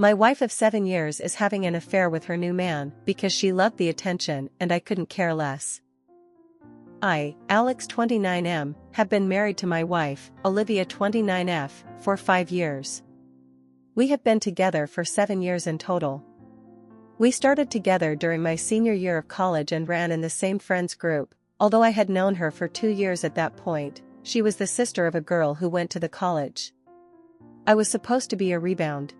My wife of 7 years is having an affair with her new man because she loved the attention and I couldn't care less. I, Alex 29M, have been married to my wife, Olivia 29F, for 5 years. We have been together for 7 years in total. We started together during my senior year of college and ran in the same friends group. Although I had known her for 2 years at that point, she was the sister of a girl who went to the college. I was supposed to be a rebound.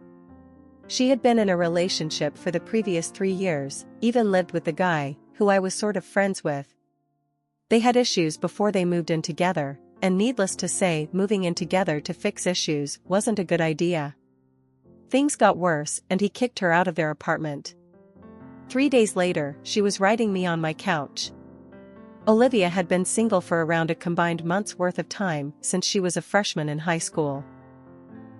She had been in a relationship for the previous 3 years, even lived with the guy, who I was sort of friends with. They had issues before they moved in together, and needless to say, moving in together to fix issues wasn't a good idea. Things got worse and he kicked her out of their apartment. 3 days later, she was writing me on my couch. Olivia had been single for around a combined month's worth of time since she was a freshman in high school.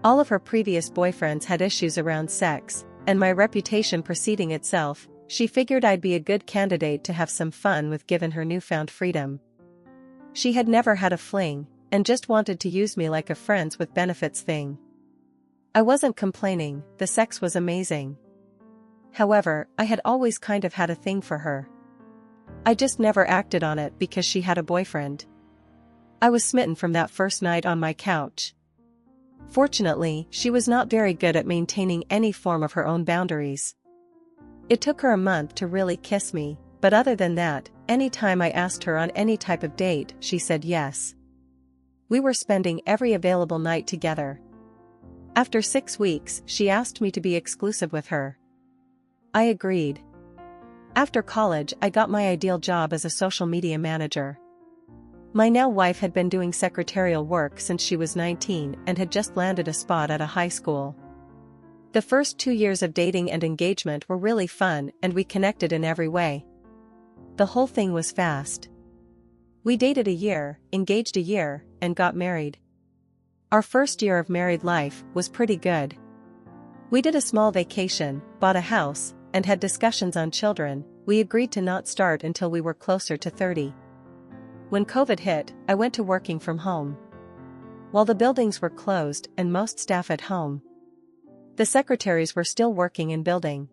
All of her previous boyfriends had issues around sex, and my reputation preceding itself, she figured I'd be a good candidate to have some fun with given her newfound freedom. She had never had a fling, and just wanted to use me like a friends with benefits thing. I wasn't complaining, the sex was amazing. However, I had always kind of had a thing for her. I just never acted on it because she had a boyfriend. I was smitten from that first night on my couch. Fortunately, she was not very good at maintaining any form of her own boundaries. It took her a month to really kiss me, but other than that, any time I asked her on any type of date, she said yes. We were spending every available night together. After 6 weeks, she asked me to be exclusive with her. I agreed. After college, I got my ideal job as a social media manager. My now wife had been doing secretarial work since she was 19 and had just landed a spot at a high school. The first 2 years of dating and engagement were really fun and we connected in every way. The whole thing was fast. We dated a year, engaged a year, and got married. Our first year of married life was pretty good. We did a small vacation, bought a house, and had discussions on children. We agreed to not start until we were closer to 30. When COVID hit, I went to working from home. While the buildings were closed and most staff at home, the secretaries were still working in building.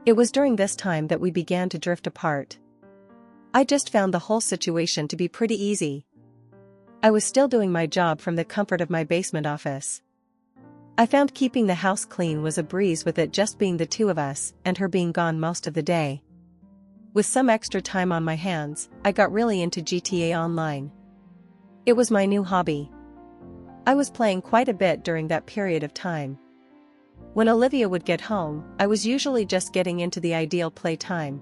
It was during this time that we began to drift apart. I just found the whole situation to be pretty easy. I was still doing my job from the comfort of my basement office. I found keeping the house clean was a breeze with it just being the two of us and her being gone most of the day. With some extra time on my hands, I got really into GTA Online. It was my new hobby. I was playing quite a bit during that period of time. When Olivia would get home, I was usually just getting into the ideal playtime.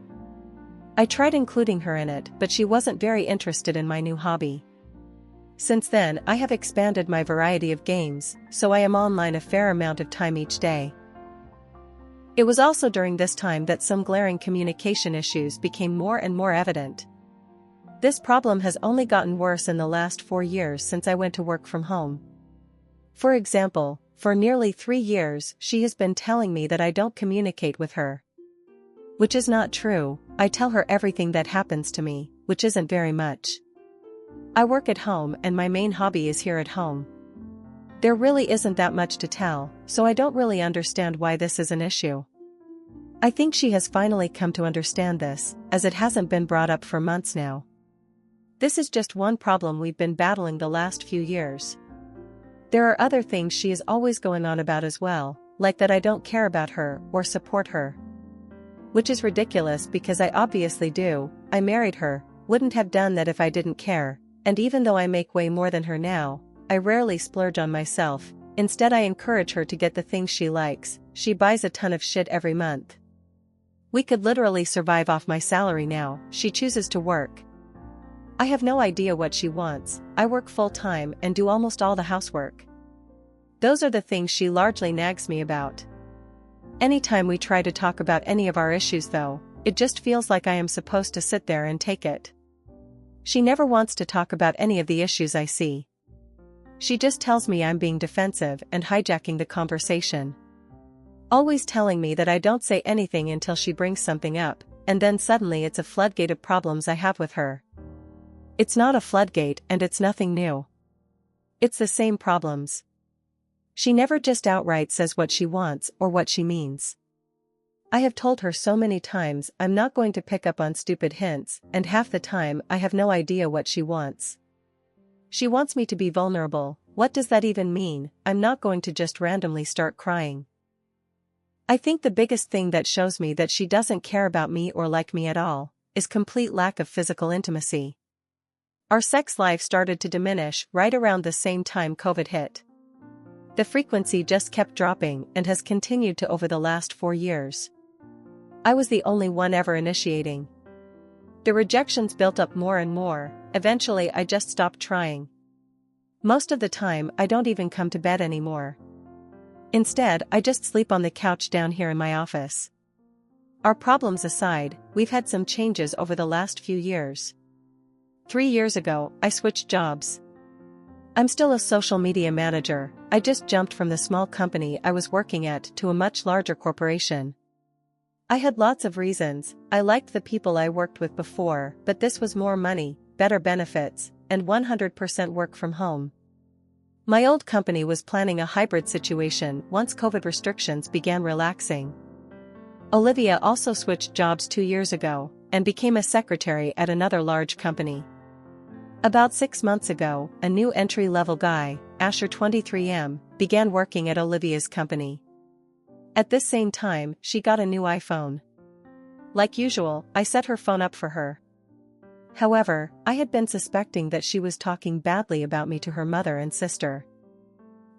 I tried including her in it, but she wasn't very interested in my new hobby. Since then, I have expanded my variety of games, so I am online a fair amount of time each day. It was also during this time that some glaring communication issues became more and more evident. This problem has only gotten worse in the last 4 years since I went to work from home. For example, for nearly 3 years she has been telling me that I don't communicate with her. Which is not true. I tell her everything that happens to me, which isn't very much. I work at home and my main hobby is here at home. There really isn't that much to tell, so I don't really understand why this is an issue. I think she has finally come to understand this, as it hasn't been brought up for months now. This is just one problem we've been battling the last few years. There are other things she is always going on about as well, like that I don't care about her or support her. Which is ridiculous because I obviously do. I married her, wouldn't have done that if I didn't care, and even though I make way more than her now, I rarely splurge on myself. Instead, I encourage her to get the things she likes. She buys a ton of shit every month. We could literally survive off my salary now. She chooses to work. I have no idea what she wants. I work full-time and do almost all the housework. Those are the things she largely nags me about. Anytime we try to talk about any of our issues though, it just feels like I am supposed to sit there and take it. She never wants to talk about any of the issues I see. She just tells me I'm being defensive and hijacking the conversation. Always telling me that I don't say anything until she brings something up, and then suddenly it's a floodgate of problems I have with her. It's not a floodgate and it's nothing new. It's the same problems. She never just outright says what she wants or what she means. I have told her so many times I'm not going to pick up on stupid hints, and half the time I have no idea what she wants. She wants me to be vulnerable. What does that even mean? I'm not going to just randomly start crying. I think the biggest thing that shows me that she doesn't care about me or like me at all is complete lack of physical intimacy. Our sex life started to diminish right around the same time COVID hit. The frequency just kept dropping and has continued to over the last 4 years. I was the only one ever initiating. The rejections built up more and more. Eventually I just stopped trying. Most of the time I don't even come to bed anymore. Instead, I just sleep on the couch down here in my office. Our problems aside, we've had some changes over the last few years. 3 years ago, I switched jobs. I'm still a social media manager. I just jumped from the small company I was working at to a much larger corporation. I had lots of reasons. I liked the people I worked with before, but this was more money, better benefits, and 100% work from home. My old company was planning a hybrid situation once COVID restrictions began relaxing. Olivia also switched jobs 2 years ago and became a secretary at another large company. About 6 months ago, a new entry-level guy, Asher 23M, began working at Olivia's company. At this same time, she got a new iPhone. Like usual, I set her phone up for her. However, I had been suspecting that she was talking badly about me to her mother and sister.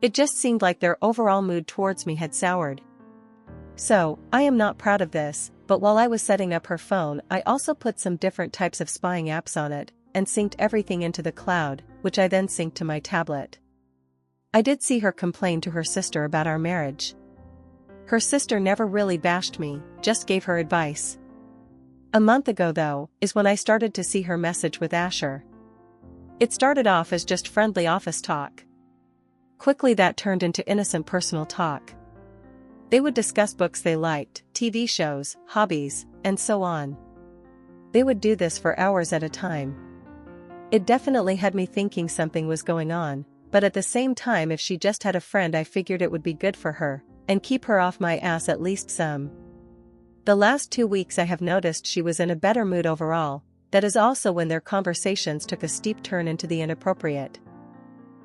It just seemed like their overall mood towards me had soured. So, I am not proud of this, but while I was setting up her phone, I also put some different types of spying apps on it, and synced everything into the cloud, which I then synced to my tablet. I did see her complain to her sister about our marriage. Her sister never really bashed me, just gave her advice. A month ago though, is when I started to see her message with Asher. It started off as just friendly office talk. Quickly that turned into innocent personal talk. They would discuss books they liked, TV shows, hobbies, and so on. They would do this for hours at a time. It definitely had me thinking something was going on, but at the same time if she just had a friend I figured it would be good for her, and keep her off my ass at least some. The last 2 weeks I have noticed she was in a better mood overall. That is also when their conversations took a steep turn into the inappropriate.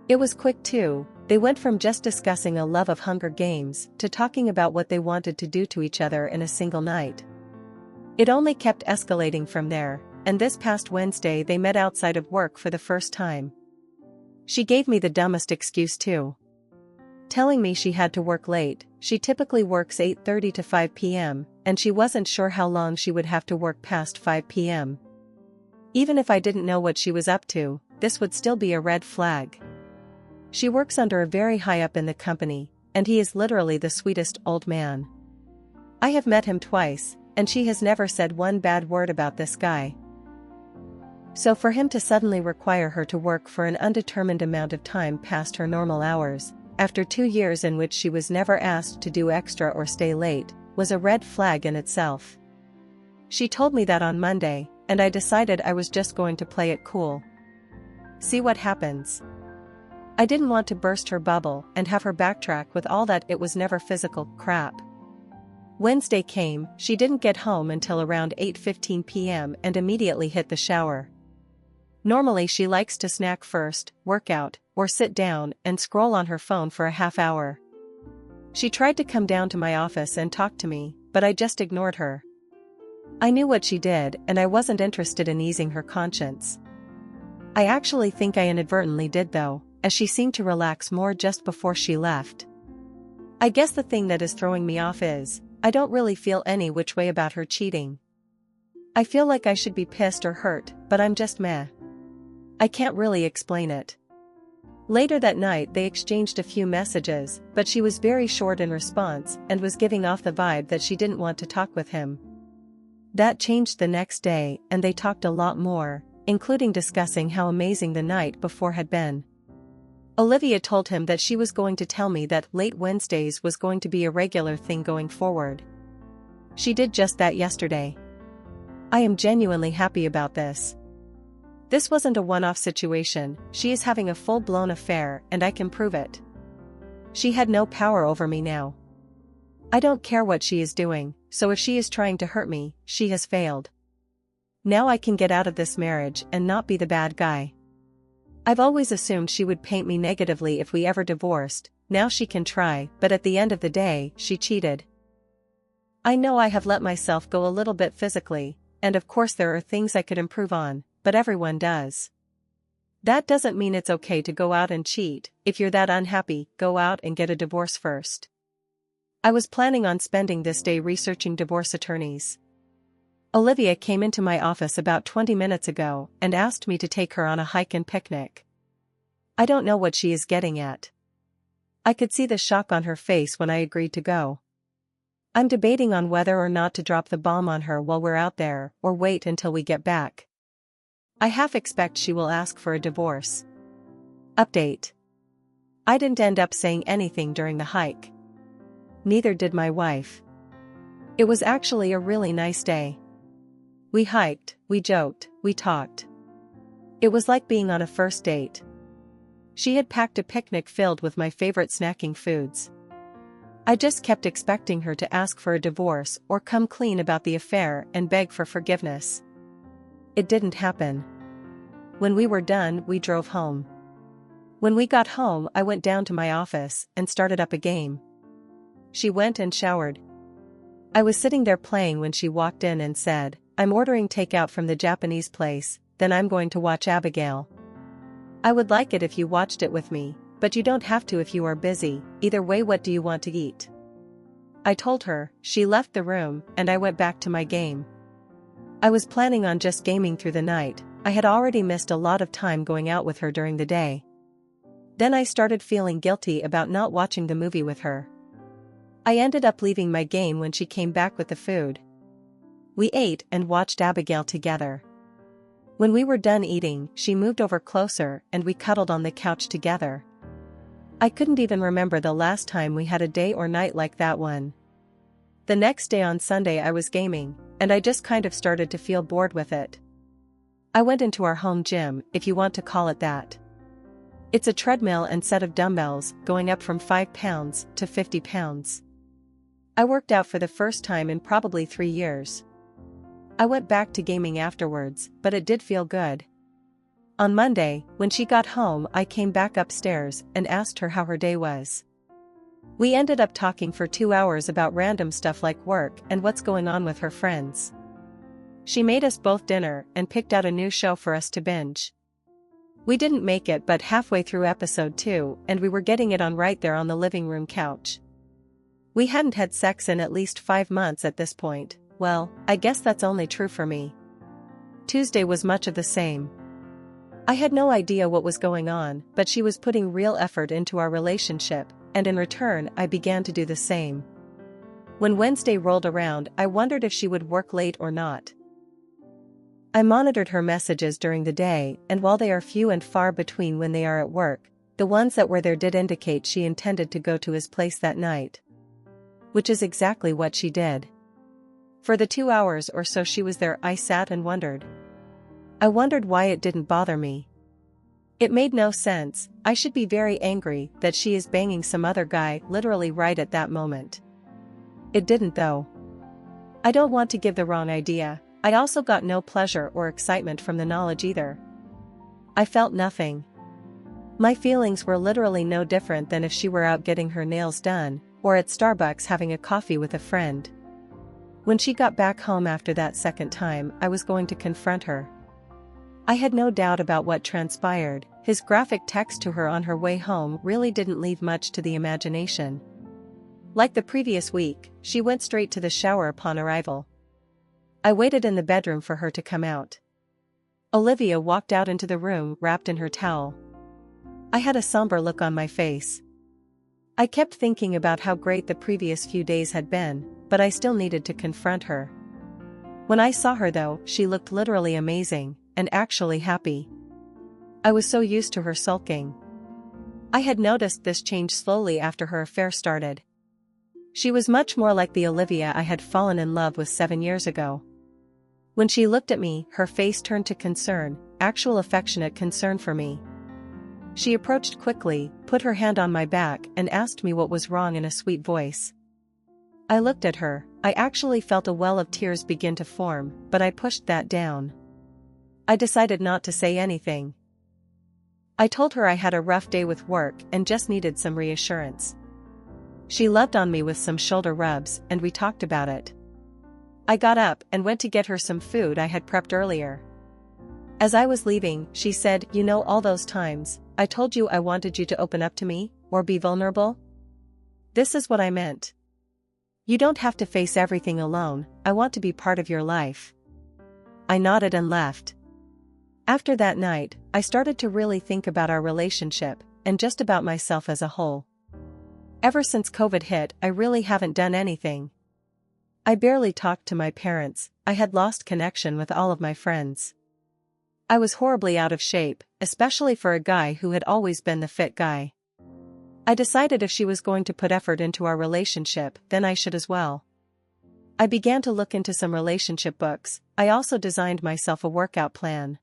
It was quick too. They went from just discussing a love of Hunger Games to talking about what they wanted to do to each other in a single night. It only kept escalating from there, and this past Wednesday they met outside of work for the first time. She gave me the dumbest excuse too. Telling me she had to work late. She typically works 8:30 to 5 p.m., and she wasn't sure how long she would have to work past 5 p.m. Even if I didn't know what she was up to, this would still be a red flag. She works under a very high up in the company, and he is literally the sweetest old man. I have met him twice, and she has never said one bad word about this guy. So for him to suddenly require her to work for an undetermined amount of time past her normal hours, after 2 years in which she was never asked to do extra or stay late, was a red flag in itself. She told me that on Monday, and I decided I was just going to play it cool. See what happens. I didn't want to burst her bubble and have her backtrack with all that "it was never physical" crap. Wednesday came, she didn't get home until around 8:15 p.m. and immediately hit the shower. Normally she likes to snack first, work out, or sit down and scroll on her phone for a half hour. She tried to come down to my office and talk to me, but I just ignored her. I knew what she did and I wasn't interested in easing her conscience. I actually think I inadvertently did though, as she seemed to relax more just before she left. I guess the thing that is throwing me off is, I don't really feel any which way about her cheating. I feel like I should be pissed or hurt, but I'm just meh. I can't really explain it. Later that night they exchanged a few messages, but she was very short in response and was giving off the vibe that she didn't want to talk with him. That changed the next day and they talked a lot more, including discussing how amazing the night before had been. Olivia told him that she was going to tell me that late Wednesdays was going to be a regular thing going forward. She did just that yesterday. I am genuinely happy about this. This wasn't a one-off situation, she is having a full-blown affair and I can prove it. She had no power over me now. I don't care what she is doing, so if she is trying to hurt me, she has failed. Now I can get out of this marriage and not be the bad guy. I've always assumed she would paint me negatively if we ever divorced. Now she can try, but at the end of the day, she cheated. I know I have let myself go a little bit physically, and of course there are things I could improve on, but everyone does. That doesn't mean it's okay to go out and cheat. If you're that unhappy, go out and get a divorce first. I was planning on spending this day researching divorce attorneys. Olivia came into my office about 20 minutes ago and asked me to take her on a hike and picnic. I don't know what she is getting at. I could see the shock on her face when I agreed to go. I'm debating on whether or not to drop the bomb on her while we're out there, or wait until we get back. I half expect she will ask for a divorce. Update. I didn't end up saying anything during the hike. Neither did my wife. It was actually a really nice day. We hiked, we joked, we talked. It was like being on a first date. She had packed a picnic filled with my favorite snacking foods. I just kept expecting her to ask for a divorce or come clean about the affair and beg for forgiveness. It didn't happen. When we were done, we drove home. When we got home, I went down to my office and started up a game. She went and showered. I was sitting there playing when she walked in and said, "I'm ordering takeout from the Japanese place, then I'm going to watch Abigail. I would like it if you watched it with me, but you don't have to if you are busy. Either way, what do you want to eat?" I told her. She left the room, and I went back to my game. I was planning on just gaming through the night. I had already missed a lot of time going out with her during the day. Then I started feeling guilty about not watching the movie with her. I ended up leaving my game when she came back with the food. We ate and watched Abigail together. When we were done eating, she moved over closer and we cuddled on the couch together. I couldn't even remember the last time we had a day or night like that one. The next day on Sunday I was gaming, and I just kind of started to feel bored with it. I went into our home gym, if you want to call it that. It's a treadmill and set of dumbbells, going up from 5 pounds to 50 pounds. I worked out for the first time in probably 3 years. I went back to gaming afterwards, but it did feel good. On Monday, when she got home, I came back upstairs and asked her how her day was. We ended up talking for 2 hours about random stuff like work and what's going on with her friends. She made us both dinner and picked out a new show for us to binge. We didn't make it but halfway through episode 2, and we were getting it on right there on the living room couch. We hadn't had sex in at least 5 months at this point. Well, I guess that's only true for me. Tuesday was much of the same. I had no idea what was going on, but she was putting real effort into our relationship, and in return I began to do the same. When Wednesday rolled around, I wondered if she would work late or not. I monitored her messages during the day, and while they are few and far between when they are at work, the ones that were there did indicate she intended to go to his place that night. Which is exactly what she did. For the 2 hours or so she was there, I sat and wondered. I wondered why it didn't bother me. It made no sense. I should be very angry that she is banging some other guy literally right at that moment. It didn't though. I don't want to give the wrong idea. I also got no pleasure or excitement from the knowledge either. I felt nothing. My feelings were literally no different than if she were out getting her nails done, or at Starbucks having a coffee with a friend. When she got back home after that second time, I was going to confront her. I had no doubt about what transpired. His graphic text to her on her way home really didn't leave much to the imagination. Like the previous week, she went straight to the shower upon arrival. I waited in the bedroom for her to come out. Olivia walked out into the room wrapped in her towel. I had a somber look on my face. I kept thinking about how great the previous few days had been, but I still needed to confront her. When I saw her though, she looked literally amazing, and actually happy. I was so used to her sulking. I had noticed this change slowly after her affair started. She was much more like the Olivia I had fallen in love with 7 years ago. When she looked at me, her face turned to concern, actual affectionate concern for me. She approached quickly, put her hand on my back and asked me what was wrong in a sweet voice. I looked at her. I actually felt a well of tears begin to form, but I pushed that down. I decided not to say anything. I told her I had a rough day with work and just needed some reassurance. She loved on me with some shoulder rubs, and we talked about it. I got up and went to get her some food I had prepped earlier. As I was leaving, she said, "You know, all those times I told you I wanted you to open up to me, or be vulnerable? This is what I meant. You don't have to face everything alone. I want to be part of your life." I nodded and left. After that night, I started to really think about our relationship, and just about myself as a whole. Ever since COVID hit, I really haven't done anything. I barely talked to my parents. I had lost connection with all of my friends. I was horribly out of shape, especially for a guy who had always been the fit guy. I decided if she was going to put effort into our relationship, then I should as well. I began to look into some relationship books. I also designed myself a workout plan.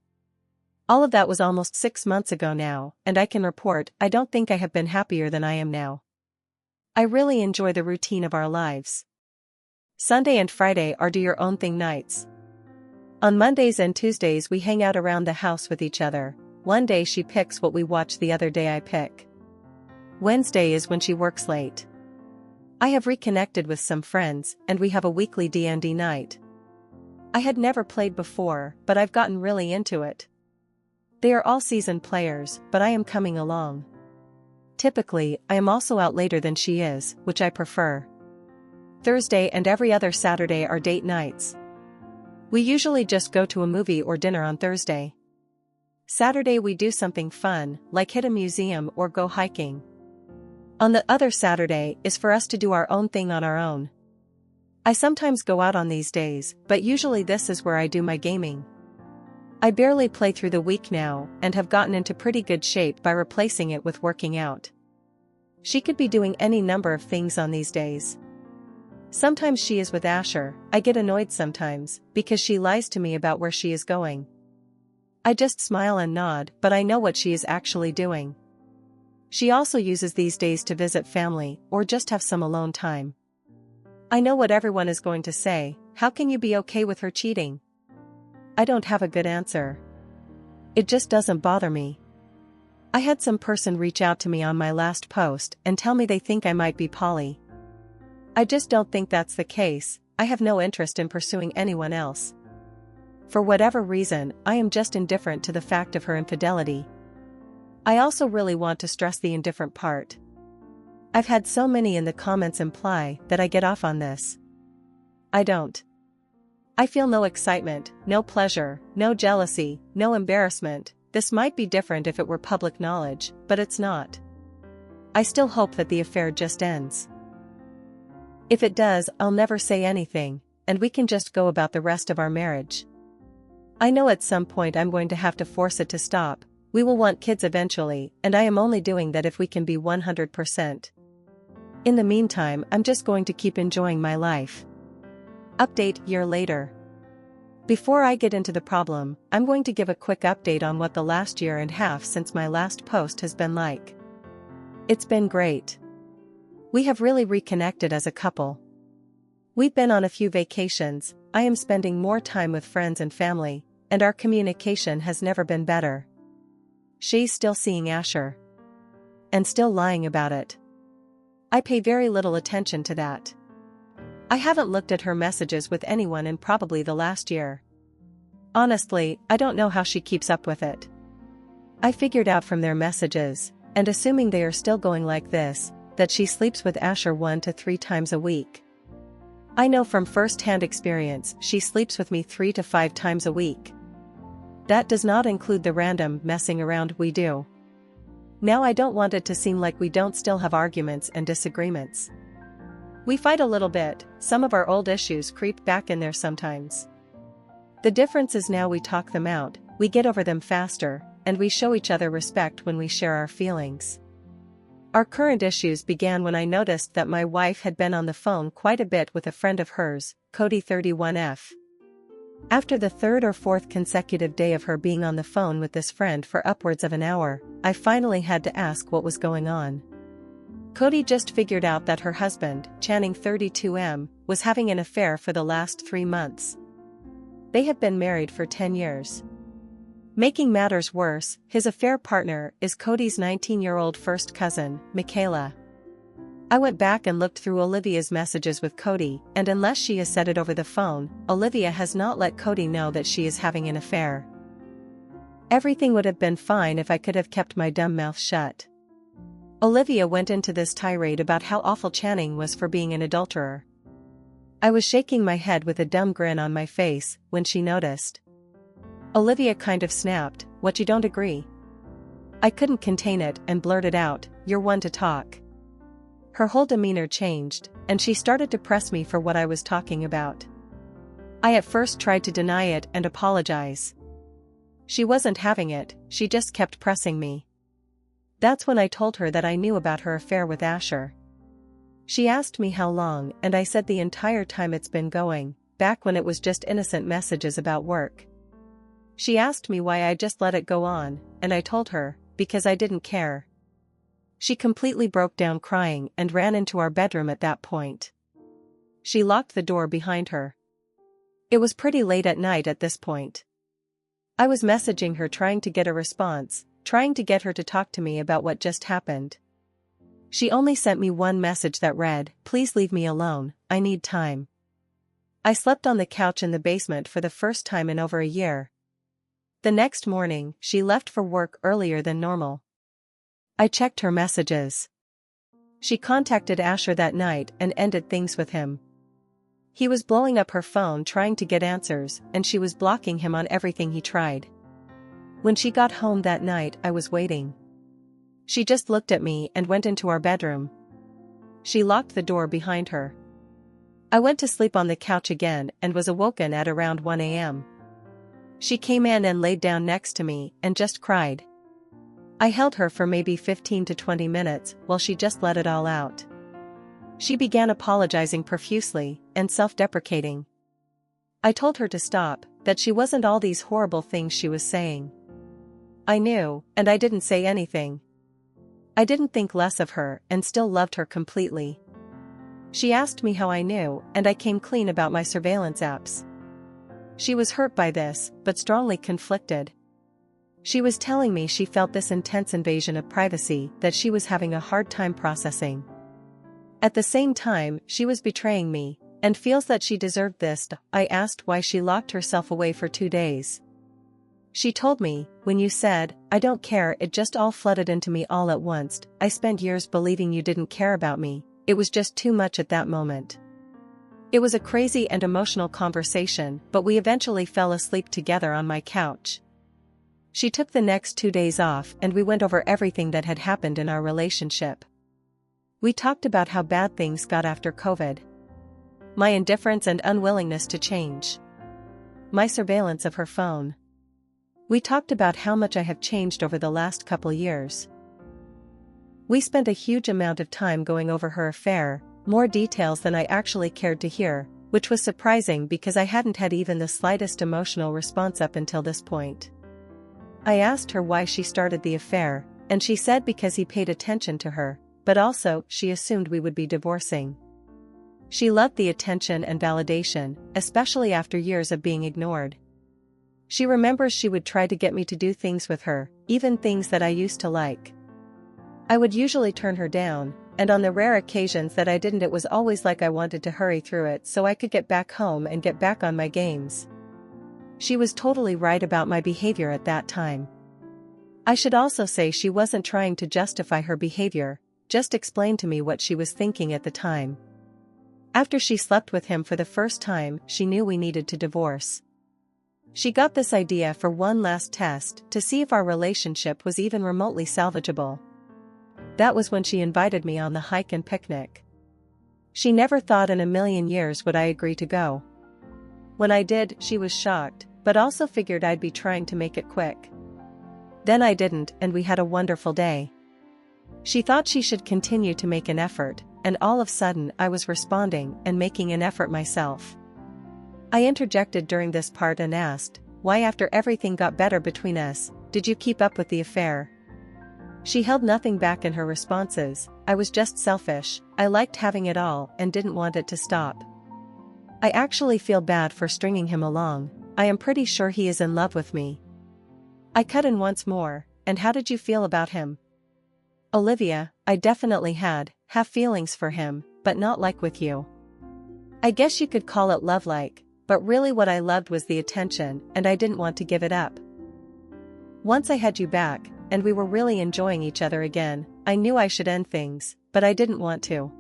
All of that was almost 6 months ago now, and I can report I don't think I have been happier than I am now. I really enjoy the routine of our lives. Sunday and Friday are do your own thing nights. On Mondays and Tuesdays we hang out around the house with each other. One day she picks what we watch, the other day I pick. Wednesday is when she works late. I have reconnected with some friends, and we have a weekly D&D night. I had never played before, but I've gotten really into it. They are all seasoned players, but I am coming along. Typically, I am also out later than she is, which I prefer. Thursday and every other Saturday are date nights. We usually just go to a movie or dinner on Thursday. Saturday we do something fun, like hit a museum or go hiking. On the other Saturday is for us to do our own thing on our own. I sometimes go out on these days, but usually this is where I do my gaming. I barely play through the week now, and have gotten into pretty good shape by replacing it with working out. She could be doing any number of things on these days. Sometimes she is with Asher. I get annoyed sometimes, because she lies to me about where she is going. I just smile and nod, but I know what she is actually doing. She also uses these days to visit family, or just have some alone time. I know what everyone is going to say. How can you be okay with her cheating? I don't have a good answer. It just doesn't bother me. I had some person reach out to me on my last post and tell me they think I might be poly. I just don't think that's the case. I have no interest in pursuing anyone else. For whatever reason, I am just indifferent to the fact of her infidelity. I also really want to stress the indifferent part. I've had so many in the comments imply that I get off on this. I don't. I feel no excitement, no pleasure, no jealousy, no embarrassment. This might be different if it were public knowledge, but it's not. I still hope that the affair just ends. If it does, I'll never say anything, and we can just go about the rest of our marriage. I know at some point I'm going to have to force it to stop. We will want kids eventually, and I am only doing that if we can be 100%. In the meantime, I'm just going to keep enjoying my life. Update year later. Before I get into the problem, I'm going to give a quick update on what the last year and a half since my last post has been like. It's been great. We have really reconnected as a couple. We've been on a few vacations. I am spending more time with friends and family, and our communication has never been better. She's still seeing Asher. And still lying about it. I pay very little attention to that. I haven't looked at her messages with anyone in probably the last year. Honestly, I don't know how she keeps up with it. I figured out from their messages, and assuming they are still going like this, that she sleeps with Asher 1 to 3 times a week. I know from first-hand experience she sleeps with me 3 to 5 times a week. That does not include the random messing around we do. Now I don't want it to seem like we don't still have arguments and disagreements. We fight a little bit, some of our old issues creep back in there sometimes. The difference is now we talk them out, we get over them faster, and we show each other respect when we share our feelings. Our current issues began when I noticed that my wife had been on the phone quite a bit with a friend of hers, Cody 31F. After the third or fourth consecutive day of her being on the phone with this friend for upwards of an hour, I finally had to ask what was going on. Cody just figured out that her husband, Channing 32M, was having an affair for the last 3 months. They have been married for 10 years. Making matters worse, his affair partner is Cody's 19-year-old first cousin, Michaela. I went back and looked through Olivia's messages with Cody, and unless she has said it over the phone, Olivia has not let Cody know that she is having an affair. Everything would have been fine if I could have kept my dumb mouth shut. Olivia went into this tirade about how awful Channing was for being an adulterer. I was shaking my head with a dumb grin on my face when she noticed. Olivia kind of snapped, "What, you don't agree?" I couldn't contain it and blurted out, "You're one to talk." Her whole demeanor changed, and she started to press me for what I was talking about. I at first tried to deny it and apologize. She wasn't having it, she just kept pressing me. That's when I told her that I knew about her affair with Asher. She asked me how long, and I said the entire time it's been going, back when it was just innocent messages about work. She asked me why I just let it go on, and I told her, because I didn't care. She completely broke down crying and ran into our bedroom at that point. She locked the door behind her. It was pretty late at night at this point. I was messaging her trying to get a response, trying to get her to talk to me about what just happened. She only sent me one message that read, "Please leave me alone, I need time." I slept on the couch in the basement for the first time in over a year. The next morning, she left for work earlier than normal. I checked her messages. She contacted Asher that night and ended things with him. He was blowing up her phone trying to get answers, and she was blocking him on everything he tried. When she got home that night, I was waiting. She just looked at me and went into our bedroom. She locked the door behind her. I went to sleep on the couch again and was awoken at around 1 a.m. She came in and laid down next to me and just cried. I held her for maybe 15 to 20 minutes while she just let it all out. She began apologizing profusely and self-deprecating. I told her to stop, that she wasn't all these horrible things she was saying. I knew, and I didn't say anything. I didn't think less of her and still loved her completely. She asked me how I knew, and I came clean about my surveillance apps. She was hurt by this, but strongly conflicted. She was telling me she felt this intense invasion of privacy that she was having a hard time processing. At the same time, she was betraying me, and feels that she deserved this. I asked why she locked herself away for 2 days. She told me, "When you said, 'I don't care,' it just all flooded into me all at once. I spent years believing you didn't care about me. It was just too much at that moment." It was a crazy and emotional conversation, but we eventually fell asleep together on my couch. She took the next 2 days off and we went over everything that had happened in our relationship. We talked about how bad things got after COVID. My indifference and unwillingness to change. My surveillance of her phone. We talked about how much I have changed over the last couple years. We spent a huge amount of time going over her affair, more details than I actually cared to hear, which was surprising because I hadn't had even the slightest emotional response up until this point. I asked her why she started the affair, and she said because he paid attention to her, but also she assumed we would be divorcing. She loved the attention and validation, especially after years of being ignored. She remembers she would try to get me to do things with her, even things that I used to like. I would usually turn her down, and on the rare occasions that I didn't, it was always like I wanted to hurry through it so I could get back home and get back on my games. She was totally right about my behavior at that time. I should also say she wasn't trying to justify her behavior, just explained to me what she was thinking at the time. After she slept with him for the first time, she knew we needed to divorce. She got this idea for one last test to see if our relationship was even remotely salvageable. That was when she invited me on the hike and picnic. She never thought in a million years would I agree to go. When I did, she was shocked, but also figured I'd be trying to make it quick. Then I didn't, and we had a wonderful day. She thought she should continue to make an effort, and all of a sudden I was responding and making an effort myself. I interjected during this part and asked, why after everything got better between us, did you keep up with the affair? She held nothing back in her responses. I was just selfish, I liked having it all and didn't want it to stop. I actually feel bad for stringing him along, I am pretty sure he is in love with me. I cut in once more, and how did you feel about him? Olivia, I definitely have feelings for him, but not like with you. I guess you could call it love-like, but really what I loved was the attention and I didn't want to give it up. Once I had you back, and we were really enjoying each other again, I knew I should end things, but I didn't want to.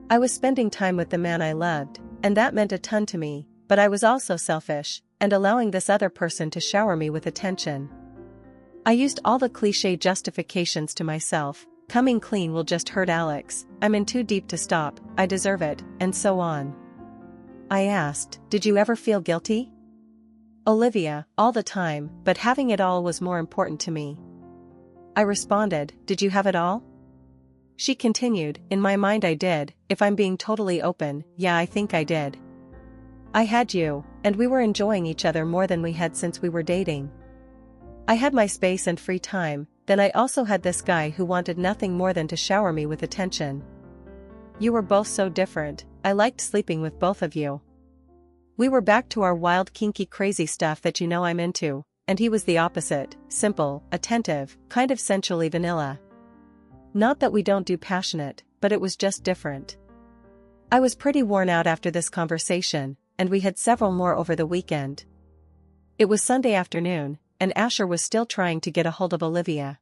I was spending time with the man I loved, and that meant a ton to me, but I was also selfish, and allowing this other person to shower me with attention. I used all the cliché justifications to myself, coming clean will just hurt Alex, I'm in too deep to stop, I deserve it, and so on. I asked, did you ever feel guilty? Olivia, all the time, but having it all was more important to me. I responded, did you have it all? She continued, in my mind I did, if I'm being totally open, yeah I think I did. I had you, and we were enjoying each other more than we had since we were dating. I had my space and free time, then I also had this guy who wanted nothing more than to shower me with attention. You were both so different, I liked sleeping with both of you. We were back to our wild kinky crazy stuff that you know I'm into, and he was the opposite, simple, attentive, kind of sensually vanilla. Not that we don't do passionate, but it was just different. I was pretty worn out after this conversation, and we had several more over the weekend. It was Sunday afternoon, and Asher was still trying to get a hold of Olivia.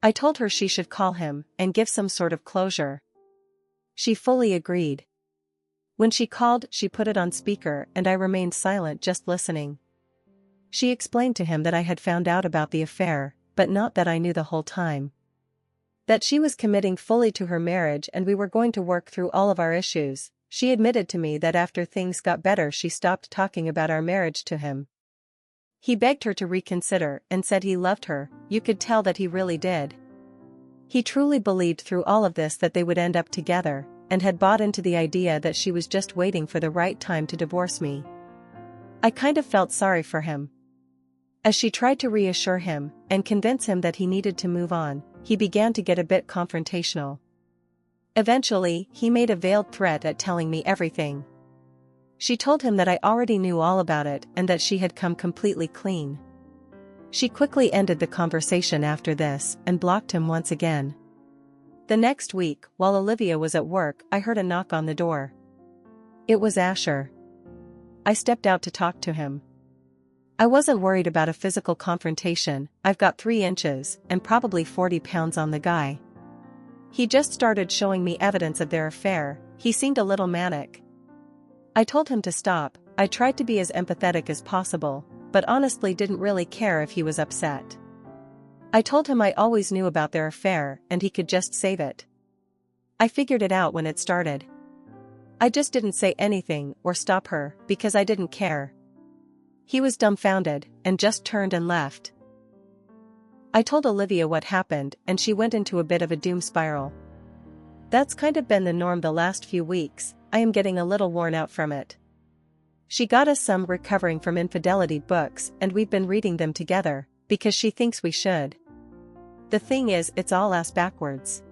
I told her she should call him and give some sort of closure. She fully agreed. When she called, she put it on speaker and I remained silent, just listening. She explained to him that I had found out about the affair, but not that I knew the whole time. That she was committing fully to her marriage and we were going to work through all of our issues. She admitted to me that after things got better she stopped talking about our marriage to him. He begged her to reconsider and said he loved her, you could tell that he really did. He truly believed through all of this that they would end up together, and had bought into the idea that she was just waiting for the right time to divorce me. I kind of felt sorry for him. As she tried to reassure him and convince him that he needed to move on, he began to get a bit confrontational. Eventually, he made a veiled threat at telling me everything. She told him that I already knew all about it and that she had come completely clean. She quickly ended the conversation after this and blocked him once again. The next week, while Olivia was at work, I heard a knock on the door. It was Asher. I stepped out to talk to him. I wasn't worried about a physical confrontation, I've got 3 inches and probably 40 pounds on the guy. He just started showing me evidence of their affair, he seemed a little manic. I told him to stop, I tried to be as empathetic as possible, but honestly didn't really care if he was upset. I told him I always knew about their affair and he could just save it. I figured it out when it started. I just didn't say anything or stop her because I didn't care. He was dumbfounded and just turned and left. I told Olivia what happened and she went into a bit of a doom spiral. That's kind of been the norm the last few weeks, I am getting a little worn out from it. She got us some Recovering from Infidelity books and we've been reading them together, because she thinks we should. The thing is, it's all ass backwards.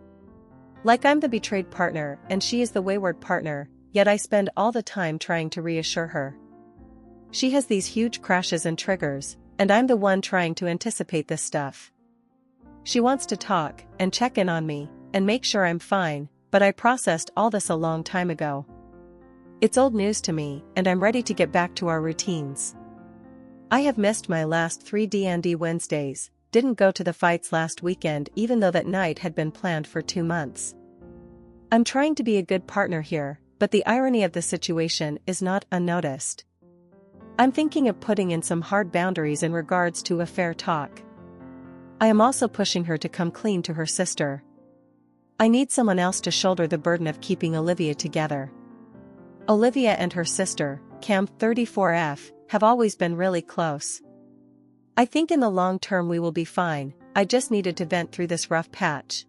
Like I'm the betrayed partner and she is the wayward partner, yet I spend all the time trying to reassure her. She has these huge crashes and triggers, and I'm the one trying to anticipate this stuff. She wants to talk and check in on me and make sure I'm fine, but I processed all this a long time ago. It's old news to me and I'm ready to get back to our routines. I have missed my last 3 D&D Wednesdays, didn't go to the fights last weekend even though that night had been planned for 2 months. I'm trying to be a good partner here, but the irony of the situation is not unnoticed. I'm thinking of putting in some hard boundaries in regards to affair talk. I am also pushing her to come clean to her sister. I need someone else to shoulder the burden of keeping Olivia together. Olivia and her sister, Cam 34F, have always been really close. I think in the long term we will be fine, I just needed to vent through this rough patch.